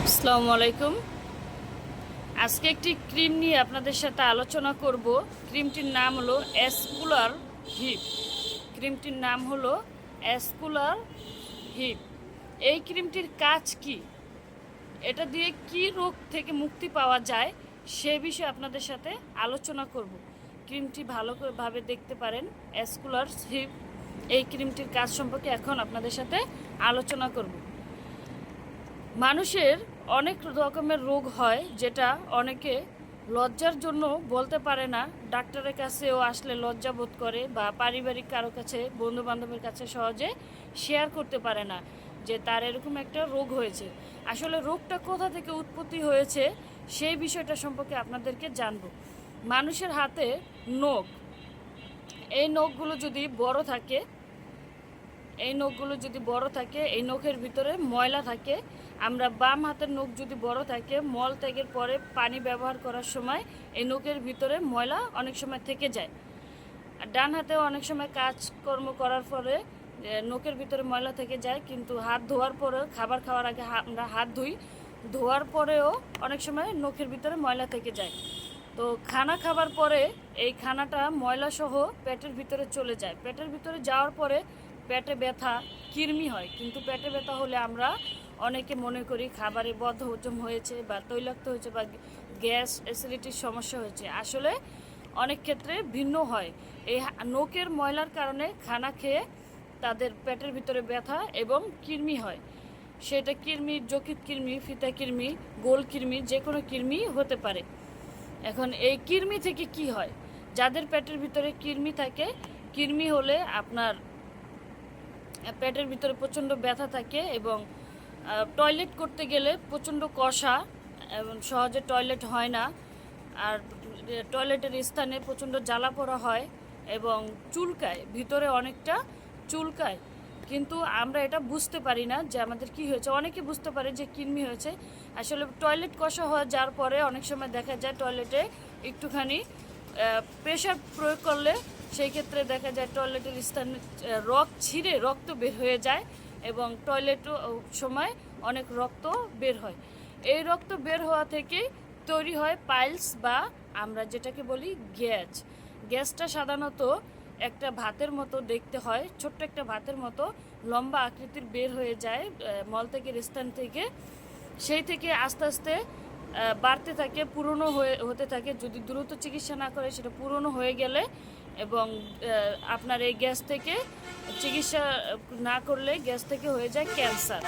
আসসালামু আলাইকুম। আজকে একটি ক্রিম নিয়ে আপনাদের সাথে আলোচনা করব। ক্রিমটির নাম হলো অ্যাসকুলার হিপ। ক্রিমটির নাম হলো অ্যাসকুলার হিপ। এই ক্রিমটির কাজ কি, এটা দিয়ে কি রোগ থেকে মুক্তি পাওয়া যায় সে বিষয়ে আপনাদের সাথে আলোচনা করব। ক্রিমটি ভালোভাবে দেখতে পারেন, অ্যাসকুলার হিপ। এই ক্রিমটির কাজ সম্পর্কে এখন আপনাদের সাথে আলোচনা করব। মানুষের অনেক রকমের রোগ হয়, যেটা অনেকে লজ্জার জন্য বলতে পারে না, ডাক্তারের কাছেও আসলে লজ্জা বোধ করে, বা পারিবারিক কারো কাছে, বন্ধু বান্ধবের কাছে সহজে শেয়ার করতে পারে না যে তার এরকম একটা রোগ হয়েছে। আসলে রোগটা কোথা থেকে উৎপত্তি হয়েছে সেই বিষয়টা সম্পর্কে আপনাদেরকে জানবো। মানুষের হাতে নখ, এই নখগুলো যদি বড় থাকে, এই নখের ভিতরে ময়লা থাকে। আমরা বাম হাতের নখ যদি বড় থাকে, মল ত্যাগের পরে পানি ব্যবহার করার সময় এই নখের ভিতরে ময়লা অনেক সময় থেকে যায়। আর ডান হাতেও অনেক সময় কাজকর্ম করার পরে নখের ভিতরে ময়লা থেকে যায়, কিন্তু হাত ধোয়ার পরেও, খাবার খাওয়ার আগে আমরা হাত ধুই, ধোয়ার পরেও অনেক সময় নখের ভিতরে ময়লা থেকে যায়। তো খানা খাবার পরে এই খানাটা ময়লা সহ পেটের ভিতরে চলে যায়। পেটের ভিতরে যাওয়ার পরে পেটে ব্যথা, কৃমি হয়। কিন্তু পেটে ব্যথা হলে আমরা অনেকে মনে করি খাবারে বদহজম হয়েছে, বা তৈলাক্ত হয়েছে, বা গ্যাস অ্যাসিডিটির সমস্যা হয়েছে। আসলে অনেক ক্ষেত্রে ভিন্ন হয়। এই নখের ময়লার কারণে খানা খেয়ে তাদের পেটের ভিতরে ব্যথা এবং কৃমি হয়। সেটা কৃমি, যকৃৎ কৃমি, ফিতা কৃমি, গোল কৃমি, যে কোনো কৃমি হতে পারে। এখন এই কৃমি থেকে কি হয়? যাদের পেটের ভিতরে কৃমি থাকে, কৃমি হলে আপনার পেটের ভিতরে প্রচণ্ড ব্যথা থাকে, এবং টয়লেট করতে গেলে প্রচণ্ড কষা, এবং সহজে টয়লেট হয় না। আর টয়লেটের স্থানে প্রচণ্ড জ্বালা পোড়া হয় এবং চুলকায়, ভিতরে অনেকটা চুলকায়। কিন্তু আমরা এটা বুঝতে পারি না যে আমাদের কি হয়েছে। অনেকে বুঝতে পারে যে কৃমি হয়েছে। আসলে টয়লেট কষা হয়ে যাওয়ার পরে অনেক সময় দেখা যায় টয়লেটে একটুখানি প্রেশার প্রয়োগ করলে সেই ক্ষেত্রে দেখা যায় টয়লেটের স্থানে ছিঁড়ে রক্ত বের হয়ে যায়, এবং টয়লেটও সময় অনেক রক্ত বের হয়। এই রক্ত বের হওয়া থেকে তৈরি হয় পাইলস, বা আমরা যেটাকে বলি গ্যাস। গ্যাসটা সাধারণত একটা ভাতের মতো দেখতে হয়, ছোট্ট একটা ভাতের মতো লম্বা আকৃতির বের হয়ে যায় মলত্যাগের স্থান থেকে। সেই থেকে আস্তে আস্তে বাড়তে থাকে, পুরনো হতে থাকে। যদি দ্রুত চিকিৎসা না করে, সেটা পুরনো হয়ে গেলে, এবং আপনার এই গ্যাস থেকে চিকিৎসা না করলে গ্যাস থেকে হয়ে যায় ক্যান্সার।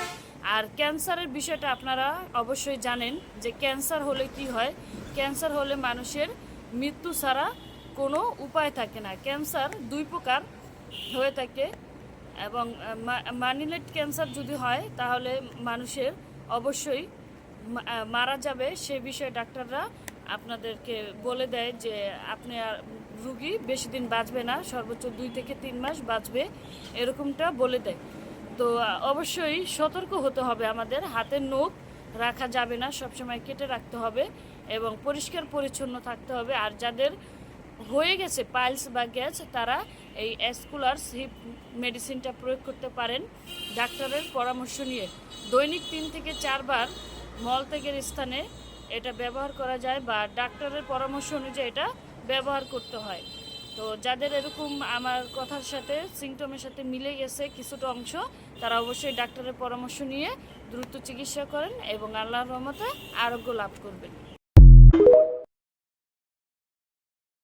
আর ক্যান্সারের বিষয়টা আপনারা অবশ্যই জানেন যে ক্যান্সার হলে কি হয়। ক্যান্সার হলে মানুষের মৃত্যু ছাড়া কোনো উপায় থাকে না। ক্যান্সার দুই প্রকার হয়ে থাকে, এবং মানিলেট ক্যান্সার যদি হয় তাহলে মানুষের অবশ্যই মারা যাবে। সে বিষয়ে ডাক্তাররা আপনাদেরকে বলে দেয় যে আপনি আর রুগী বেশি দিন বাঁচবে না, সর্বোচ্চ 2 থেকে 3 মাস বাঁচবে, এরকমটা বলে দেয়। তো অবশ্যই সতর্ক হতে হবে। আমাদের হাতের নখ রাখা যাবে না, সবসময় কেটে রাখতে হবে এবং পরিষ্কার পরিচ্ছন্ন থাকতে হবে। আর যাদের হয়ে গেছে পাইলস বা গ্যাস, তারা এই অ্যাসকুলার হিপ মেডিসিনটা প্রয়োগ করতে পারেন ডাক্তারের পরামর্শ নিয়ে। দৈনিক 3 থেকে 4 বার মলত্যাগের স্থানে এটা ব্যবহার করা যায়, বা ডাক্তারের পরামর্শ অনুযায়ী এটা ব্যবহার করতে হয়। তো যাদের এরকম আমার কথার সাথে, সিমটমের সাথে মিলে গেছে কিছুটা অংশ, তারা অবশ্যই ডাক্তারের পরামর্শ নিয়ে দ্রুত চিকিৎসা করেন এবং আল্লাহর রহমতে আরোগ্য লাভ করবেন।